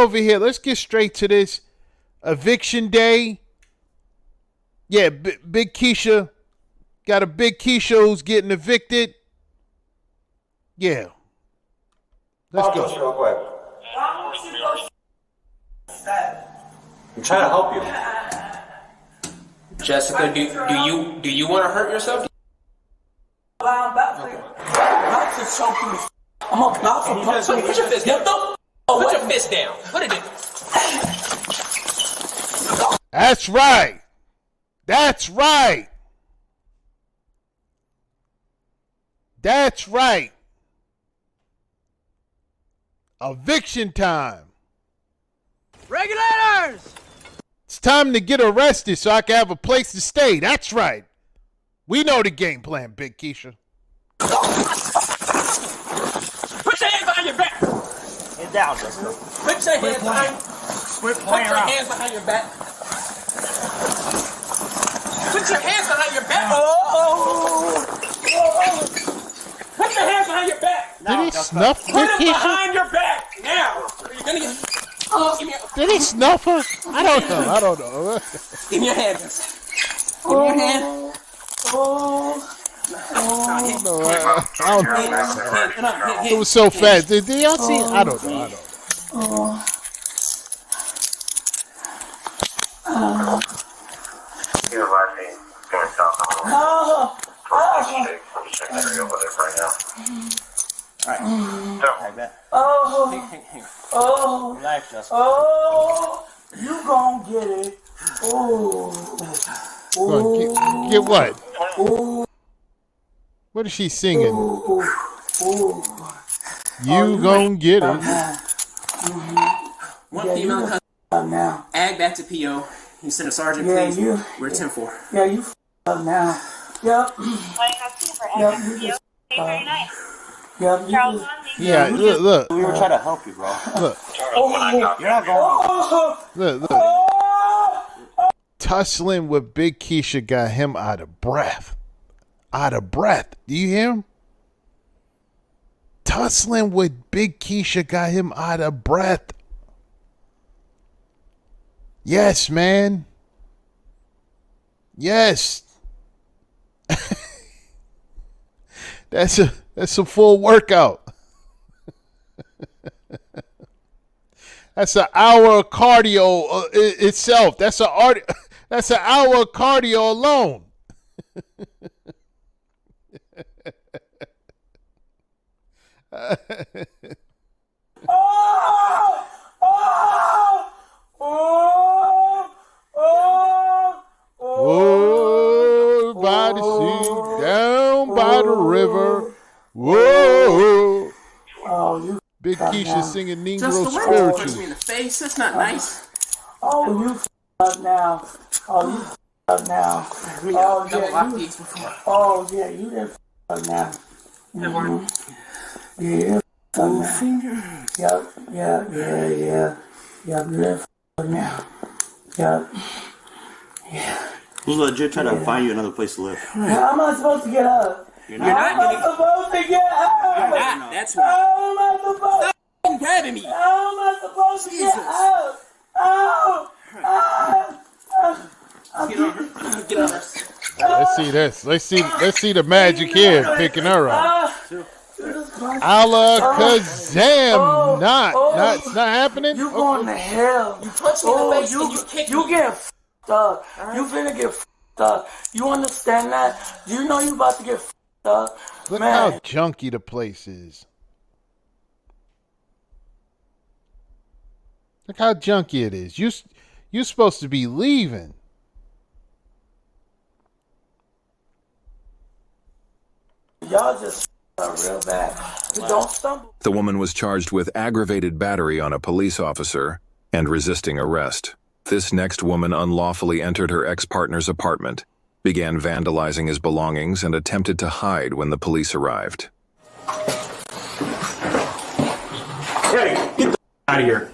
over here. Let's get straight to this. Eviction day. Yeah, Big Keisha. Got a Big Keisha who's getting evicted. Yeah. Let's go. Real quick. I'm trying to help you. Jessica, do you want to hurt yourself? I'm about to choke you. I'm about to punch you. Put your fist down. Put your fist down. Put it in. That's right. That's right. That's right. Eviction time. Regulators! It's time to get arrested so I can have a place to stay. That's right. We know the game plan, Big Keisha. Put your hands behind your back. Get down, Jessica. Put your hands behind. Quit Put playing your around. hands behind your back. Put your hands behind your back. Put your hands behind your back. Did he snuff Big Put it Keisha? behind your back now. Are you gonna get? Give me. Did he snuff her? I don't know. Give me your hands. Give me your hand. It was so fast. Did y'all see it? I don't know. Relax, Jessica. You gon' get it. Get what? What is she singing? You gon' get it. One female cousin. Ag back to PO. He said, Sergeant, please. We're 10-4. Yeah, you up now. Yep. Very nice. Yep. Yeah, look. We were trying to help you, bro. Look. You're not going. Look. Tussling with Big Keisha got him out of breath. Do you hear him? Tussling with Big Keisha got him out of breath. Yes, man. Yes. That's a full workout. That's an hour of cardio itself. That's an hour of cardio alone. Oh, by the sea, down by the river. Whoa. Big Keisha singing Negro Just the way you punch me spirituals. in the face. That's not nice. You up now. You up now. You done up now. Yeah. Yep. You done up now. Yep. Yeah. Who's legit trying to find you another place to live? How am I supposed to get up? You're You're not. not How am I supposed to get up? You're not. That's why. How am I supposed? Stop grabbing me. How am I supposed to get up? Get over. Get over. Let's see this. Let's see the magic here picking her up. Alakazam. It's not happening. You going to hell. You punch me in the face and you kick me. You get f***ed up. You finna get f***ed up. You understand that? Do you know you about to get f***ed up? Look Man. how junky the place is. Look how junky it is. You're supposed to be leaving. Y'all just up real bad. Don't stumble. The woman was charged with aggravated battery on a police officer and resisting arrest. This next woman unlawfully entered her ex-partner's apartment, began vandalizing his belongings, and attempted to hide when the police arrived. Hey, get the out of here.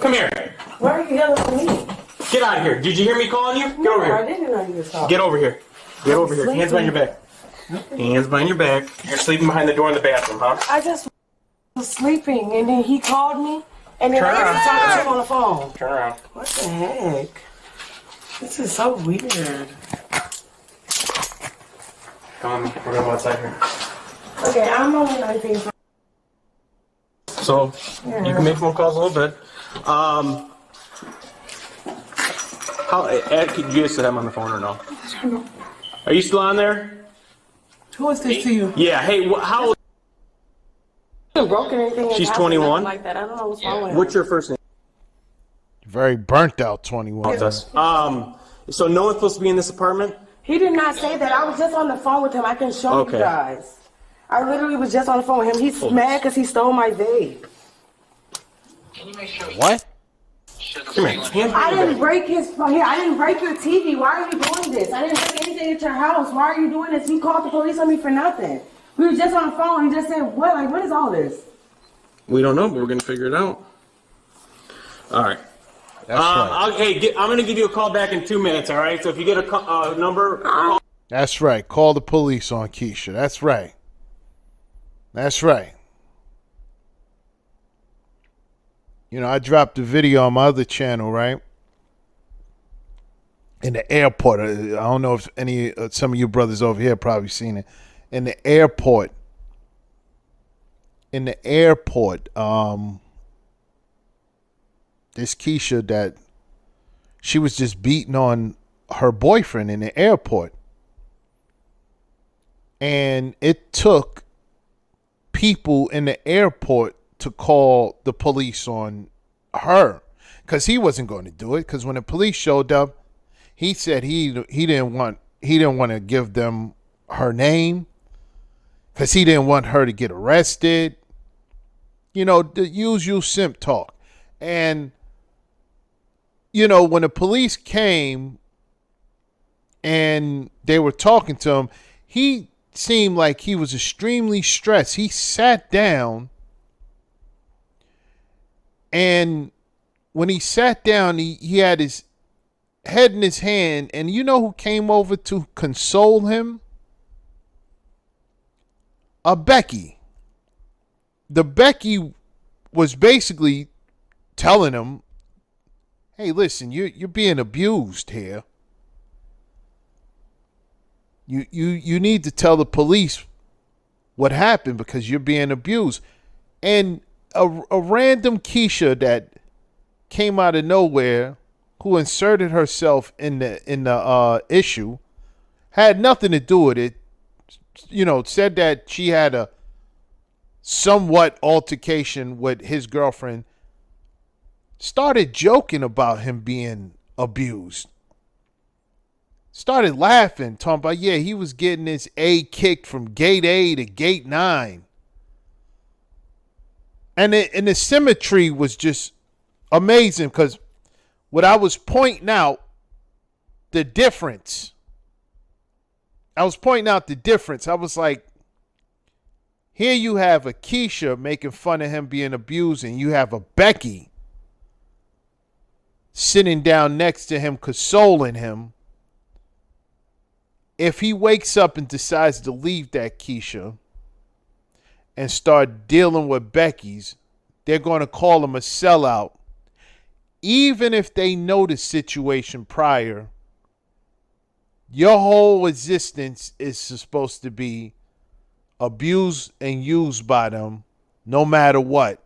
Come here. Why are you yelling at me? Get out of here. Did you hear me calling you? Get over I here. didn't know you were talking. Get over here. Get over here. Hands behind your back. Hands behind your back. You're sleeping behind the door in the bathroom, huh? I just was sleeping, and then he called me, And then Turn I around. was talking to him on the phone. Turn around. What the heck? This is so weird. Come on, we're gonna go outside here. Okay, I'm only 19. So you can make phone calls a little bit. How Ed, could you just have him on the phone or no? Are you still on there? Who is this to you? Yeah. Hey, how old? Broken anything? She's 21? Like that. I don't know what's wrong with him. What's your first name? Very burnt out 21. So no one's supposed to be in this apartment? He did not say that. I was just on the phone with him. I can show you guys. I literally was just on the phone with him. He's mad because he stole my vape. What? Come here. I didn't break his phone. Here, I didn't break your TV. Why are you doing this? I didn't break anything at your house. Why are you doing this? You called the police on me for nothing. We were just on the phone. He just said, what? Like, what is all this? We don't know, but we're gonna figure it out. All right. That's right. Okay, I'm gonna give you a call back in 2 minutes. All right. So if you get a number, call. That's right. Call the police on Keisha. That's right. That's right. You know, I dropped a video on my other channel, right? In the airport. I don't know if some of you brothers over here probably seen it. In the airport. This Keisha that she was just beating on her boyfriend in the airport. And it took people in the airport to call the police on her because he wasn't going to do it. Because when the police showed up, he said he didn't want to give them her name because he didn't want her to get arrested. You know, the usual simp talk. And you know, when the police came and they were talking to him, he seemed like he was extremely stressed. He sat down, and when he sat down, he had his head in his hand, and you know who came over to console him? Becky. The Becky was basically telling him, hey, listen, you're being abused here. You need to tell the police what happened because you're being abused. And a random Keisha that came out of nowhere, who inserted herself in the issue, had nothing to do with it. You know, said that she had a somewhat altercation with his girlfriend. Started joking about him being abused. Started laughing, talking about, yeah, he was getting his A kicked from gate A to gate 9. And the symmetry was just amazing because what I was pointing out, the difference. I was like, here you have a Keisha making fun of him being abused, and you have a Becky sitting down next to him, consoling him. If he wakes up and decides to leave that Keisha and start dealing with Becky's, they're going to call him a sellout. Even if they know the situation prior, your whole existence is supposed to be abused and used by them no matter what.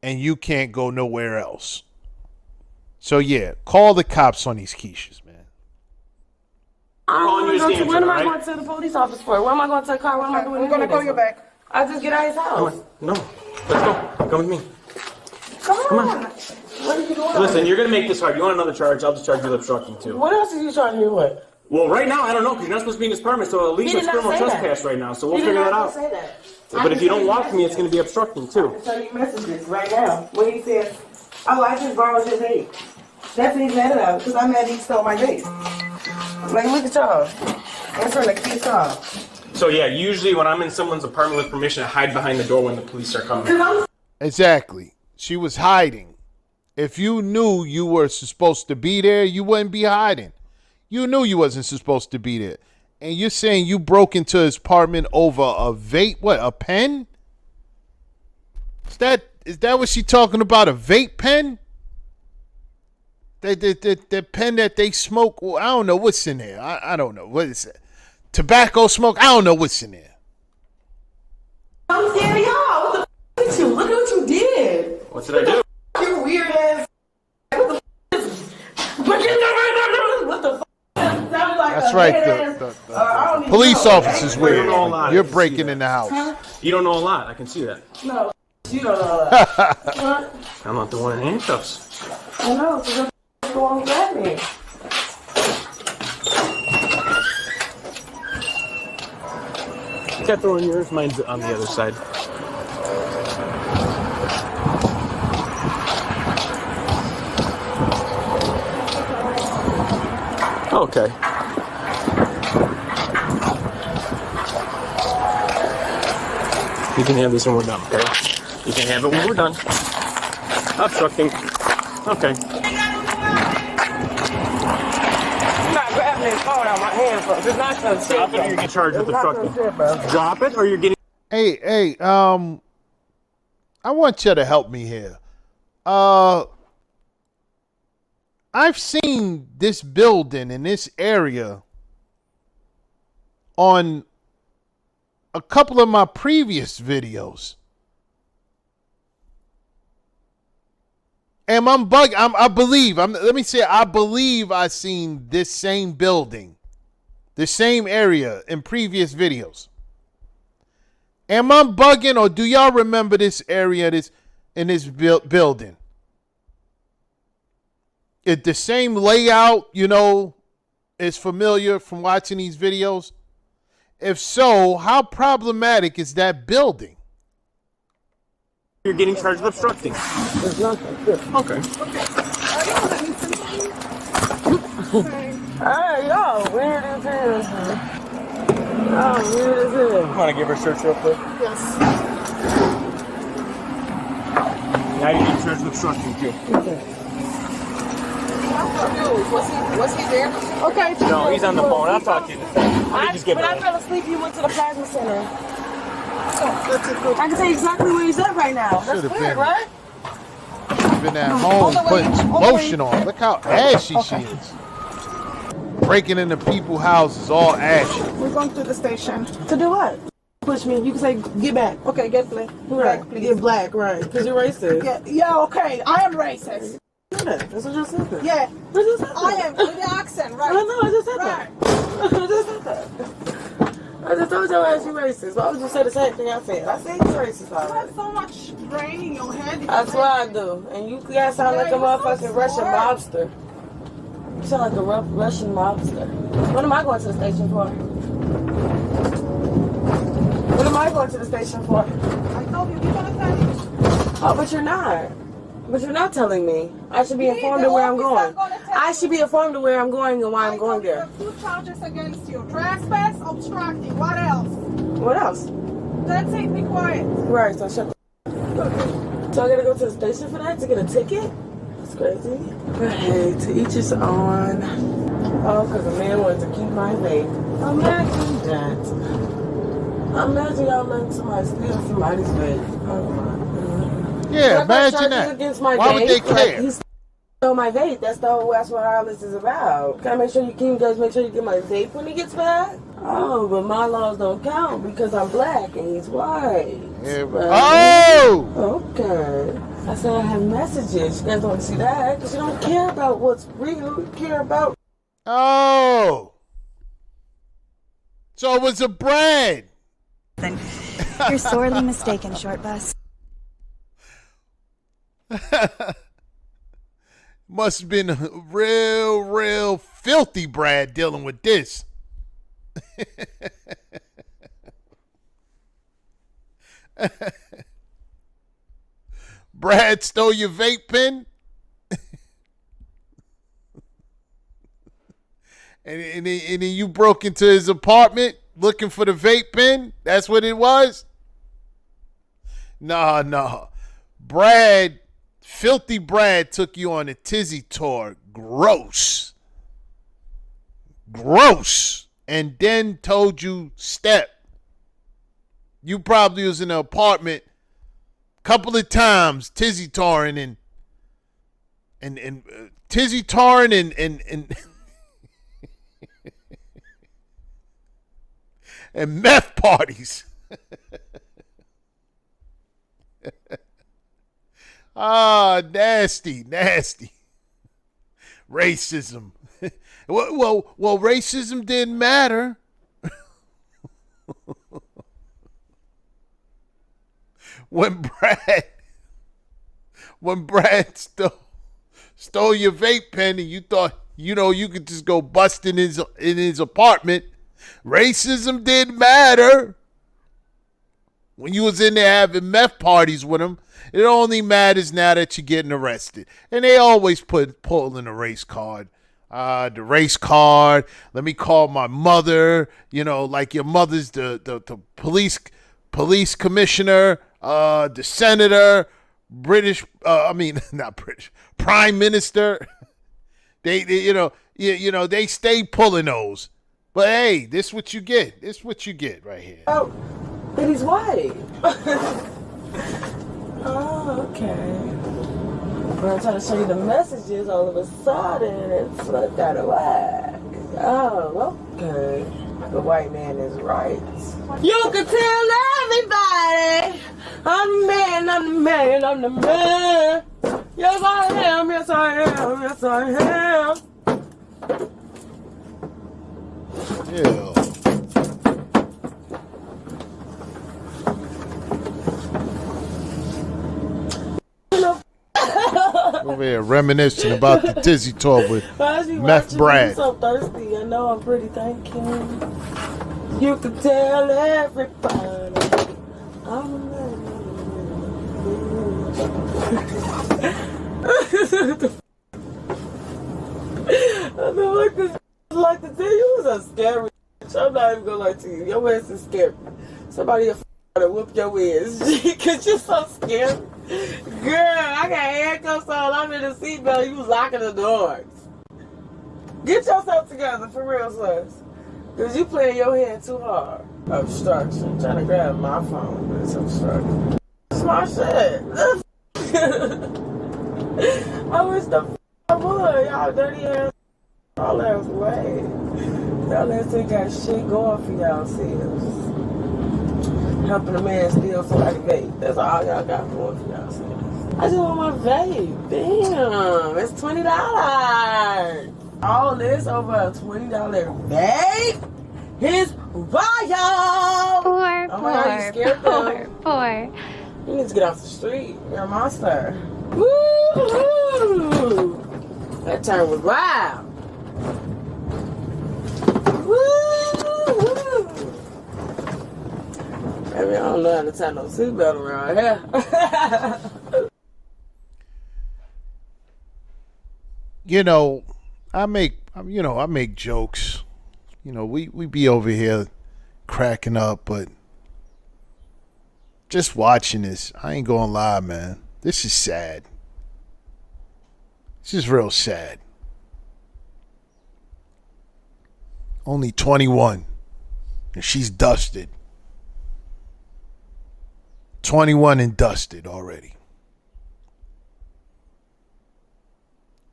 And you can't go nowhere else. So, yeah, call the cops on these Keishas, man. What am I going to the police office for? What am I going to the car? What am I doing? I'm gonna call you back. I just get out of his house. No, let's go. Come with me. Come on. What are you doing? Listen, you're gonna make this hard. You want another charge? I'll just charge you with obstructing too. What else is you charging me with? Well, right now I don't know because you're not supposed to be in this apartment, so at least He it's did not criminal say that. trespass right now. So we'll He figure did that not out. say that. But if you don't walk me, it's gonna be obstructing too. I can tell you messages right now when he says, "Oh, I just borrowed your vape." That's what he's mad about because I'm mad he stole my vape. Like, look at y'all. Answering the key call. So yeah, usually when I'm in someone's apartment with permission, I hide behind the door when the police are coming. Exactly. She was hiding. If you knew you were supposed to be there, you wouldn't be hiding. You knew you wasn't supposed to be there. And you're saying you broke into his apartment over a vape, what, a pen? is that what she talking about? A vape pen? The pen that they smoke. Well, I don't know what's in there. I don't know. What is it? Tobacco smoke? I don't know what's in there. I'm scared of y'all. What the f*** you? Look at what you did. What did I do? You weird ass. What the f***? What the f***? Sounds like That's a right. head The ass- I don't even police know. officers weird. You don't know a lot. You're I can see breaking that. in the house. You don't know a lot. I can see that. No, you don't know that. What? I'm not the one in handcuffs. I know. So what's going on with me? You got throwing yours. Mine's on the other side. Okay. You can have this when we're done, okay? You can have it when we're done. Obstructing. Okay. I'm not grabbing this phone out of my hand, bro. It's not gonna sit. Drop it or you get charged with obstructing. Drop it or you're getting... Hey, I want you to help me here. I've seen this building in this area on a couple of my previous videos. And I'm bugging. I believe I seen this same building, the same area in previous videos. Am I bugging, or do y'all remember this area in this building? It the same layout, is familiar from watching these videos. If so, how problematic is that building? You're getting charged with obstructing. Okay. Hey, y'all weird as hell. Y'all weird as hell. You want to give her search real quick? Yes. Now you're getting charged with obstructing too. Was he there? Okay. No, he's on the phone. I'll talk to you in a second. Let me just get When I back. fell asleep, you went to the plasma center. I can tell you exactly where he's at right now. That's Should've weird, been. right? Been at home putting some lotion on. Look how ashy she is. Breaking into people's houses, all ashy. We're going to the station. To do what? Push me. You can say, get back. Okay, get black. Right. Please. Get black, right. Because you're racist. Yeah, okay. I am racist. That's what you said. Yeah, I just said that. I am with the accent, right? I know, I just said Right. that. I just said that. I just told your ass you racist. Why would you say the same thing I said? I said you racist You already. have so much brain in your head. That's what I do. And you guys sound like a motherfucking Russian mobster. You sound like a Russian mobster. What am I going to the station for? What am I going to the station for? I told you, you're gonna tell me. Oh, but you're not. But you're not telling me. I should be informed of where I'm going. I should be informed of where I'm going and why I'm going there. There are 2 charges against you. Trespass, obstructing. What else? What else? That's it, be quiet. Right, so shut the So I gotta go to the station for that to get a ticket? That's crazy. Hey, to each his own. Oh, because a man wanted to keep my vape. Imagine that. Imagine y'all letting somebody steal somebody's vape. Oh my God. Yeah, imagine that. Why would they care? He stole my vape. That's what all this is about. Can I make sure you guys make sure you get my vape when he gets back? Oh, but my laws don't count because I'm black and he's white. Yeah, Right? oh! Okay. I said I have messages. You guys don't see that because you don't care about what's real. You care about. Oh! So it was a Brad. You're sorely mistaken, short bus. Must have been a real filthy Brad dealing with this. Brad stole your vape pen? and then you broke into his apartment looking for the vape pen? That's what it was? Nah. Filthy Brad took you on a tizzy tour. Gross. And then told you, step. You probably was in an apartment couple of times Tizzy Torrin and Tizzy Torrin and and meth parties. Nasty. Racism. well, racism didn't matter. When Brad stole your vape pen and you thought, you could just go bust in his apartment, racism didn't matter. When you was in there having meth parties with him, it only matters now that you're getting arrested. And they always pull in a race card. The race card. Let me call my mother. Like your mother's the police commissioner, the senator, not British, prime minister. They stay pulling those. But hey, this what you get. This what you get right here. Oh, but he's white. Oh, okay. When I'm trying to show you the messages, all of a sudden it slipped out of whack. Oh, okay. The white man is right. You can tell everybody, I'm the man, I'm the man, I'm the man. Yes, I am, yes, I am, yes, I am. Yeah. Over here reminiscing about the Tizzy talk with Meth Brad. I'm so thirsty. I know I'm pretty, thank you. You can tell everybody I'm a man. I know like this. Like to tell you, it was a scary. I'm not even gonna lie to you. Your ass is scary. Somebody to whoop your ass because you're so scary. Girl, I got handcuffs on. I'm in the seatbelt. You was locking the doors. Get yourself together for real, sis. Because you playing your hand too hard. Obstruction. Trying to grab my phone, but it's obstruction. Smart shit. I wish I would. Y'all dirty ass. Y'all ass way. Y'all ass ain't got shit going for y'all selves. Helping a man steal somebody vape. That's all y'all got going for y'all selves. I just want my vape. Damn, it's $20. All this over a $20 vape? His wild. Poor. You need to get off the street. You're a monster. Woo! That turn was wild. Woo! I mean, I don't know how to tie no seatbelt around here. I make jokes. We be over here cracking up, but just watching this, I ain't gonna lie, man. This is sad. This is real sad. Only 21, and she's dusted. 21 and dusted already.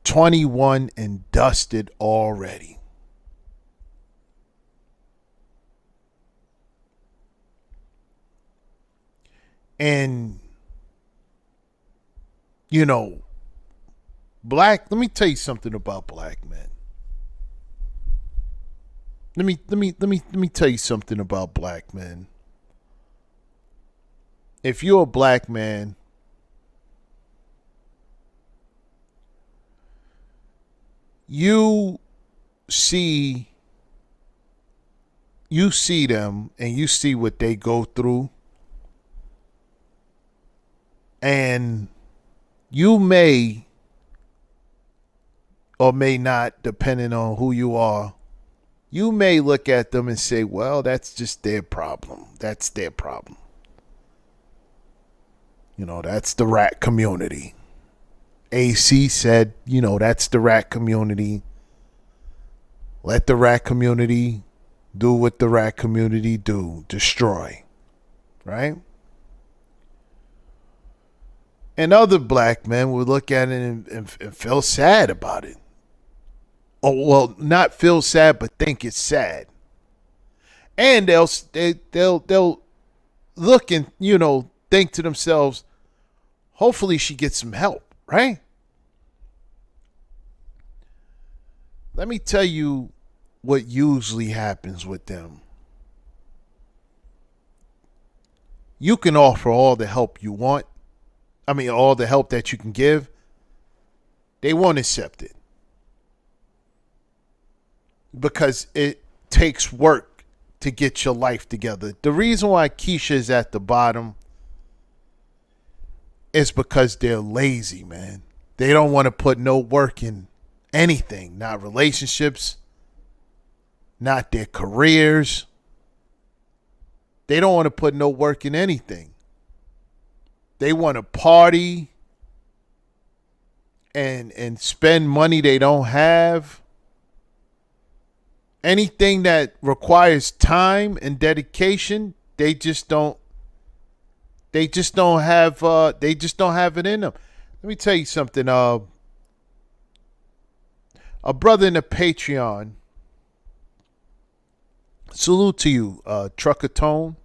21 and dusted already. And, let me tell you something about black men. Let me tell you something about black men. If you're a black man, you see them and you see what they go through, and you may or may not, depending on who you are, you may look at them and say, well, that's just their problem. That's their problem. That's the rat community. AC said, that's the rat community. Let the rat community do what the rat community do. Destroy. Right? And other black men would look at it and feel sad about it. Oh, well, not feel sad, but think it's sad. And they'll look and, think to themselves, hopefully she gets some help, right? Let me tell you what usually happens with them. You can offer all the help you want. All the help that you can give. They won't accept it. Because it takes work to get your life together. The reason why Keisha is at the bottom is because they're lazy, man. They don't want to put no work in anything. Not relationships. Not their careers. They don't want to put no work in anything. They want to party and spend money they don't have. Anything that requires time and dedication, they just don't have it in them. Let me tell you something. A brother in the Patreon. Salute to you, Trucker Tone.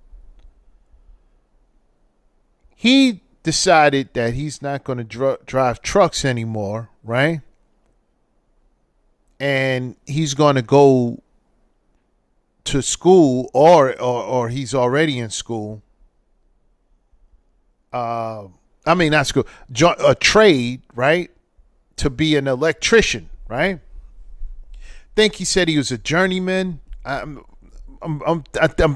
He decided that he's not going to drive trucks anymore, right? And he's going to go to school, or he's already in school. Not school, a trade, right? To be an electrician, right? Think he said he was a journeyman. I'm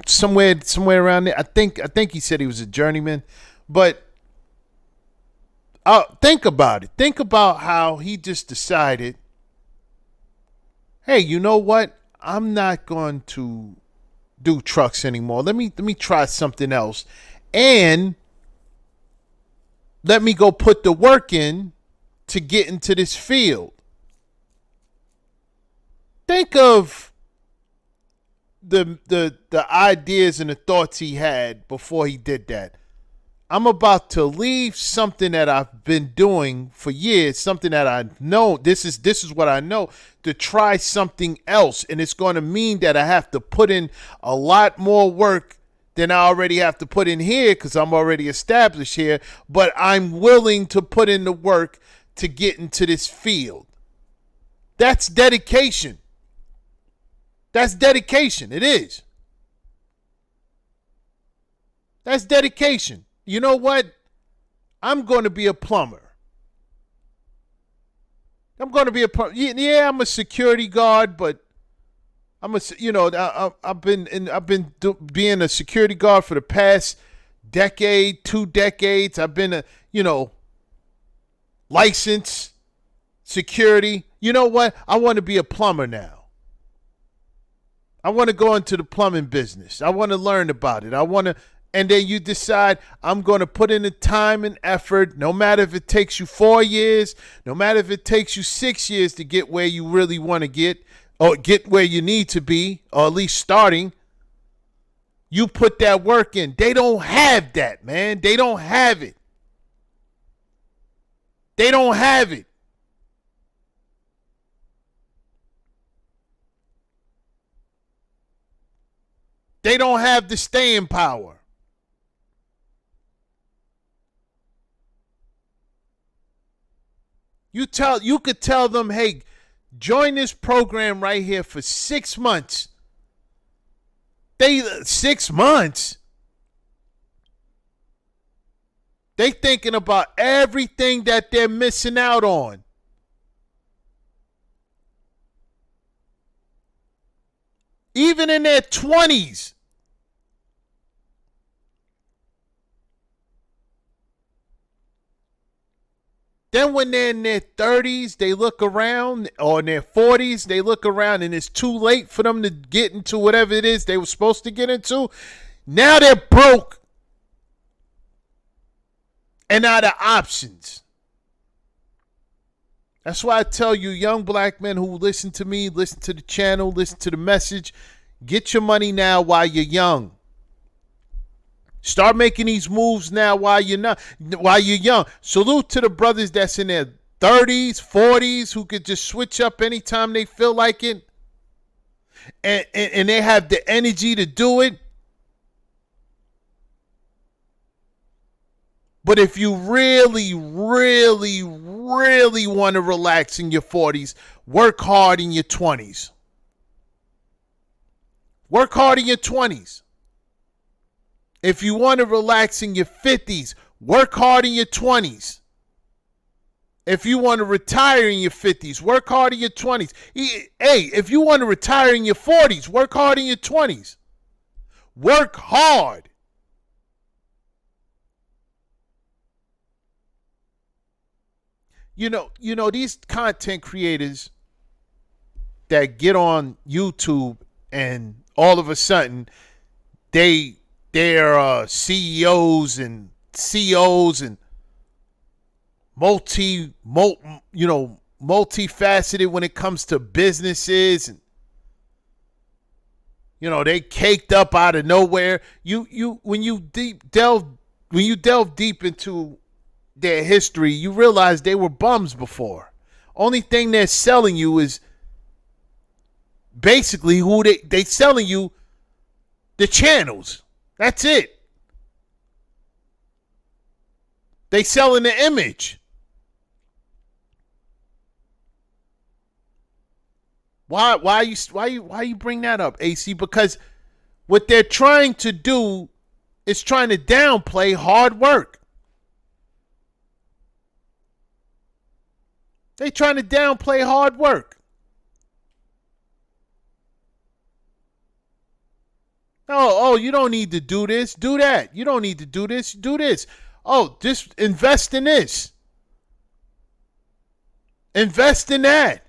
somewhere around there. I think he said he was a journeyman. But think about it. Think about how he just decided, hey, you know what? I'm not going to do trucks anymore. Let me try something else. And let me go put the work in to get into this field. Think of the ideas and the thoughts he had before he did that. I'm about to leave something that I've been doing for years, something that I know, this is what I know, to try something else. And it's going to mean that I have to put in a lot more work than I already have to put in here because I'm already established here. But I'm willing to put in the work to get into this field. That's dedication. That's dedication. It is. That's dedication. You know what? I'm going to be a plumber. I'm going to be a plumber. Yeah, I'm a security guard, but I've been being a security guard for the past decade, 2 decades. I've been licensed security. You know what? I want to be a plumber now. I want to go into the plumbing business. I want to learn about it. And then you decide, I'm going to put in the time and effort, no matter if it takes you 4 years, no matter if it takes you 6 years to get where you really want to get, or get where you need to be, or at least starting. You put that work in. They don't have that, man. They don't have it. They don't have it. They don't have the staying power. You could tell them, hey, join this program right here for 6 months. 6 months. They thinking about everything that they're missing out on. Even in their 20s. Then when they're in their 30s, they look around, or in their 40s, they look around and it's too late for them to get into whatever it is they were supposed to get into. Now they're broke and out of options. That's why I tell you, young black men who listen to me, listen to the channel, listen to the message, get your money now while you're young. Start making these moves now while you're young. Salute to the brothers that's in their 30s, 40s who could just switch up anytime they feel like it. And they have the energy to do it. But if you really, really, really want to relax in your 40s, work hard in your 20s. Work hard in your 20s. If you want to relax in your 50s, work hard in your 20s. If you want to retire in your 50s, work hard in your 20s. Hey, if you want to retire in your 40s, work hard in your 20s. Work hard. You know these content creators that get on YouTube and all of a sudden they're CEOs and CEOs and multifaceted when it comes to businesses, and they caked up out of nowhere. When you delve deep into their history, you realize they were bums before. Only thing they're selling you is basically who they selling you the channels. That's it. They selling the image. Why you bring that up, AC? Because what they're trying to do is trying to downplay hard work. They trying to downplay hard work. Oh, you don't need to do this, do that. You don't need to do this, do this. Oh, just invest in this. Invest in that.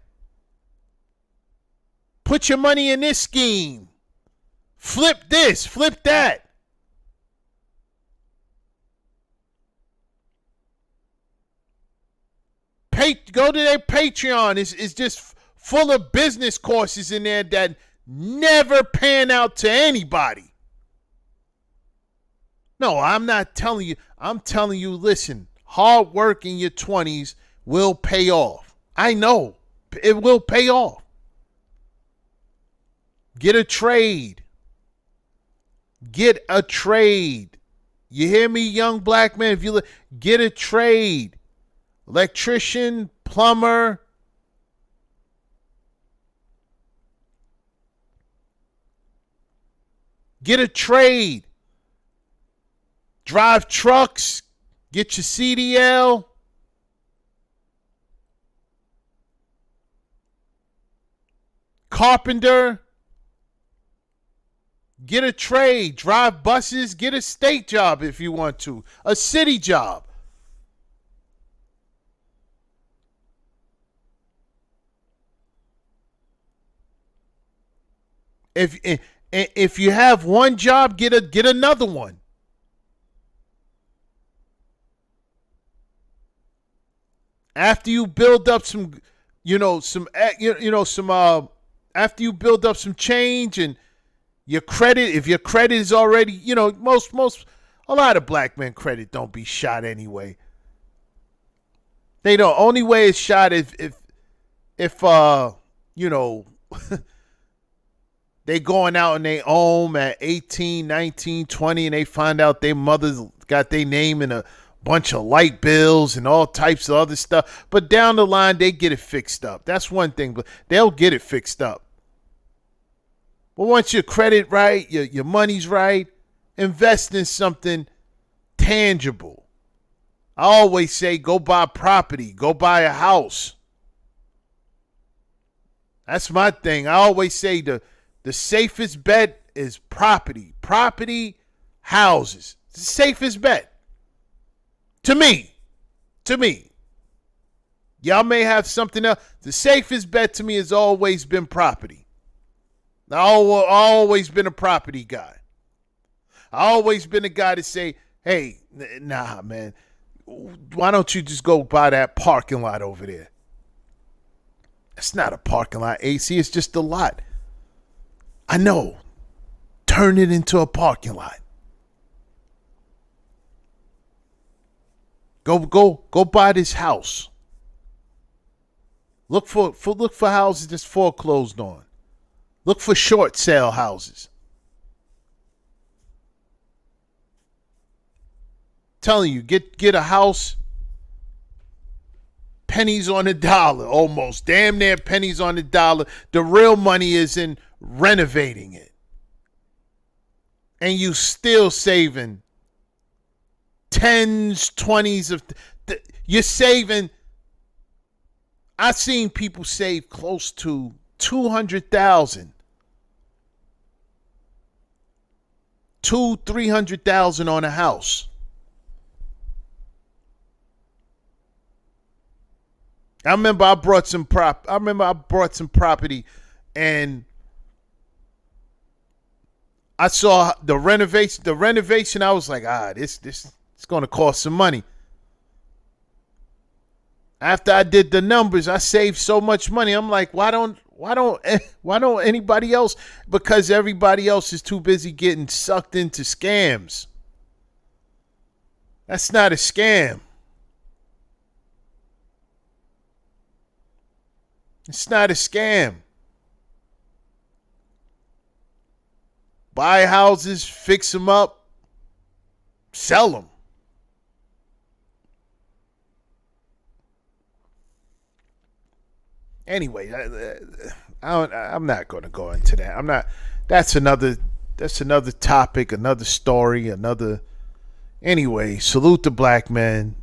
Put your money in this scheme. Flip this, flip that. Go to their Patreon. It's just full of business courses in there that never pan out to anybody. No, I'm not telling you. I'm telling you, listen, hard work in your 20s will pay off. I know it will pay off. Get a trade. Get a trade. You hear me, young black man? If you get a trade. Electrician, plumber. Get a trade. Drive trucks. Get your CDL. Carpenter. Get a trade. Drive buses. Get a state job if you want to. A city job. If you have one job, get another one. After you build up some after you build up some change and your credit, if your credit is already, a lot of black men credit don't be shot anyway. They don't. Only way it's shot if they going out in their home at 18, 19, 20, and they find out their mother's got their name in a bunch of light bills and all types of other stuff. But down the line, they get it fixed up. That's one thing, but they'll get it fixed up. But once your credit right, your money's right, invest in something tangible. I always say go buy property, go buy a house. That's my thing. I always say the safest bet is property. Property, houses. It's the safest bet. To me. Y'all may have something else. The safest bet to me has always been property. I've always been a property guy. I've always been a guy to say, hey, nah, man, why don't you just go buy that parking lot over there? It's not a parking lot, AC. It's just a lot. I know. Turn it into a parking lot. Go buy this house. Look for houses that's foreclosed on. Look for short sale houses. Telling you, get a house, pennies on the dollar, almost. Damn near pennies on the dollar. The real money is in renovating it. And you still saving tens, 20s of... You're saving... I've seen people save close to $200,000. $300,000 on a house. I remember I brought some property, and I saw the renovation. The renovation, I was like, this it's going to cost some money. After I did the numbers, I saved so much money. I'm like, why don't anybody else? Because everybody else is too busy getting sucked into scams. That's not a scam. It's not a scam. Buy houses, fix them up, sell them. Anyway, I'm not going to go into that. I'm not. That's another topic, another story, another. Anyway, salute the black men.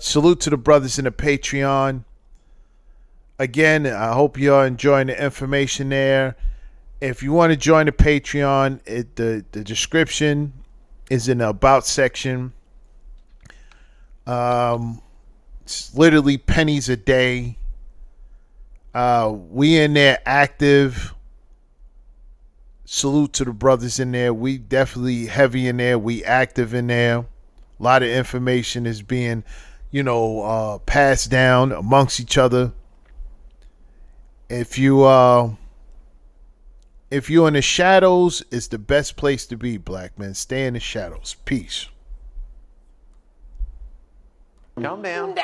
Salute to the brothers in the Patreon. Again, I hope you're enjoying the information there. If you want to join the Patreon, the description is in the About section. It's literally pennies a day. We in there active. Salute to the brothers in there. We definitely heavy in there. We active in there. A lot of information is being, passed down amongst each other. If you're in the shadows, it's the best place to be, black men. Stay in the shadows. Peace. Calm down.